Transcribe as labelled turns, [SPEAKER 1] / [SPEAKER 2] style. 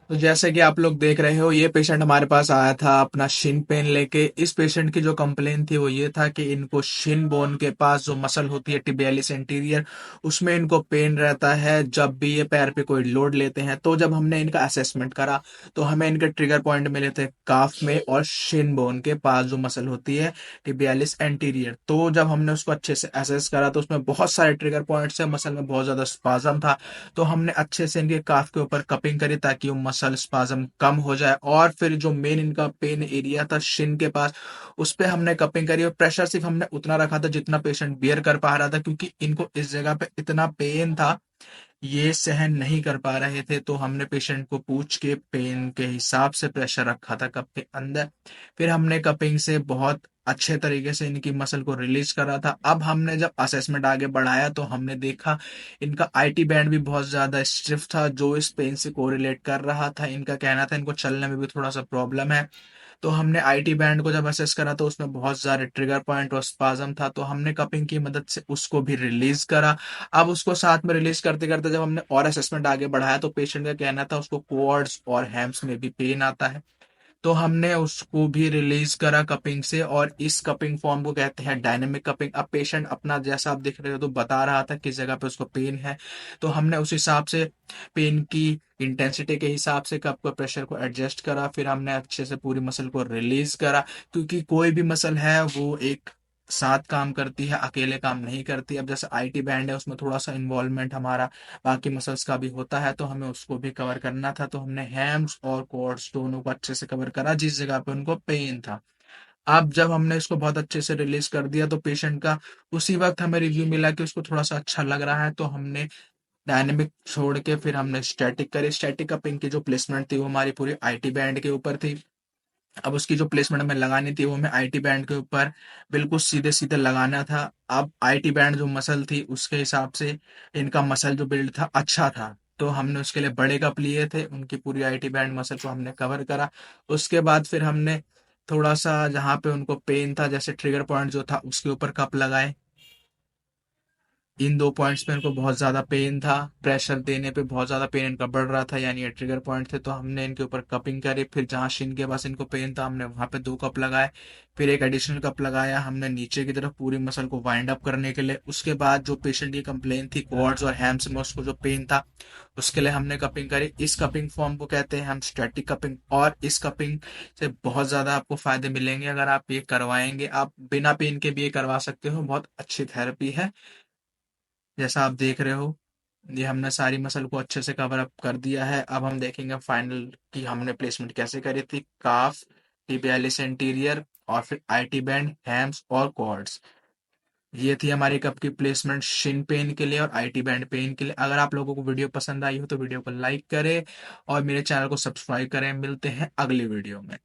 [SPEAKER 1] तो जैसे कि आप लोग देख रहे हो, ये पेशेंट हमारे पास आया था अपना शिन पेन लेके। इस पेशेंट की जो कंप्लेन थी वो ये था कि इनको शिन बोन के पास जो मसल होती है टिबियालिस एंटीरियर, उसमें इनको पेन रहता है जब भी ये पैर पे कोई लोड लेते हैं। तो जब हमने इनका असेसमेंट करा तो हमें इनके ट्रिगर पॉइंट मिले थे काफ में और शिन बोन के पास जो मसल होती है टिबियालिस एंटीरियर। तो जब हमने उसको अच्छे से असेस करा तो उसमें बहुत सारे ट्रिगर पॉइंट्स है, मसल में बहुत ज्यादा स्पाजम था। तो हमने अच्छे से इनके काफ के ऊपर कपिंग करी ताकि वो मसल स्पाज्म कम हो जाए। और फिर जो मेन इनका पेन एरिया था शिन के पास, उस पे हमने कपिंग करी और प्रेशर सिर्फ हमने उतना रखा था जितना पेशेंट बियर कर पा रहा था, क्योंकि इनको इस जगह पे इतना पेन था, ये सहन नहीं कर पा रहे थे। तो हमने पेशेंट को पूछ के पेन के हिसाब से प्रेशर रखा था कप के अंदर। फिर हमने कपिंग से बहुत अच्छे तरीके से इनकी मसल को रिलीज करा था। अब हमने जब असेसमेंट आगे बढ़ाया तो हमने देखा इनका आईटी बैंड भी बहुत ज्यादा स्टिफ था, जो इस पेन से कोरिलेट कर रहा था। इनका कहना था इनको चलने में भी थोड़ा सा प्रॉब्लम है। तो हमने आईटी बैंड को जब असेस करा तो उसमें बहुत सारे ट्रिगर पॉइंट और स्पाज्म था, तो हमने कपिंग की मदद से उसको भी रिलीज करा। अब उसको साथ में रिलीज करते करते जब हमने और असेसमेंट आगे बढ़ाया तो पेशेंट का कहना था उसको क्वाड्स और हैम्स में भी पेन आता है। तो हमने उसको भी रिलीज करा कपिंग से, और इस कपिंग फॉर्म को कहते हैं डायनेमिक कपिंग। अब पेशेंट अपना जैसा आप देख रहे हो तो बता रहा था किस जगह पे उसको पेन है, तो हमने उस हिसाब से पेन की इंटेंसिटी के हिसाब से कप का प्रेशर को एडजस्ट करा। फिर हमने अच्छे से पूरी मसल को रिलीज करा, क्योंकि कोई भी मसल है वो एक साथ काम करती है, अकेले काम नहीं करती। अब जैसे आईटी बैंड है उसमें थोड़ा सा इन्वॉल्वमेंट हमारा बाकी मसल्स का भी होता है, तो हमें उसको भी कवर करना था। तो हमने हैम्स और कोर्स दोनों को अच्छे से कवर करा जिस जगह पे उनको पेन था। अब जब हमने इसको बहुत अच्छे से रिलीज कर दिया तो पेशेंट का उसी वक्त हमें रिव्यू मिला कि उसको थोड़ा सा अच्छा लग रहा है। तो हमने डायनेमिक छोड़ के फिर हमने स्टैटिक करी। स्टैटिक कपिंग की जो प्लेसमेंट थी वो हमारी पूरी आईटी बैंड के ऊपर थी। अब उसकी जो प्लेसमेंट हमें लगानी थी वो हमें आईटी बैंड के ऊपर बिल्कुल सीधे सीधे लगाना था। अब आईटी बैंड जो मसल थी उसके हिसाब से इनका मसल जो बिल्ड था अच्छा था, तो हमने उसके लिए बड़े कप लिए थे, उनकी पूरी आईटी बैंड मसल को हमने कवर करा। उसके बाद फिर हमने थोड़ा सा जहाँ पे उनको पेन था जैसे ट्रिगर पॉइंट जो था उसके ऊपर कप लगाए। इन दो पॉइंट्स पे इनको बहुत ज्यादा पेन था, प्रेशर देने पे बहुत ज्यादा पेन इनका बढ़ रहा था, यानी ये ट्रिगर पॉइंट थे। तो हमने इनके ऊपर कपिंग करी। फिर जहाँ शिन के पास इनको पेन था हमने वहां पे दो कप लगाए। फिर एक एडिशनल कप लगाया हमने नीचे की तरफ पूरी मसल को वाइंड अप करने के लिए। उसके बाद जो पेशेंट की कंप्लेन थी क्वाड्स और हैम्स में उसको जो पेन था उसके लिए हमने कपिंग करी। इस कपिंग फॉर्म को कहते हैं हम स्टैटिक कपिंग, और इस कपिंग से बहुत ज्यादा आपको फायदे मिलेंगे अगर आप ये करवाएंगे। आप बिना पेन के भी ये करवा सकते हो, बहुत अच्छी थेरेपी है। जैसा आप देख रहे हो ये हमने सारी मसल को अच्छे से कवर अप कर दिया है। अब हम देखेंगे फाइनल की हमने प्लेसमेंट कैसे करी थी। काफ, टिबियालिस एंटीरियर और फिर आईटी बैंड, हैम्स और क्वाड्स। ये थी हमारी कप की प्लेसमेंट शिन पेन के लिए और आईटी बैंड पेन के लिए। अगर आप लोगों को वीडियो पसंद आई हो तो वीडियो को लाइक करें और मेरे चैनल को सब्सक्राइब करें। मिलते हैं अगली वीडियो में।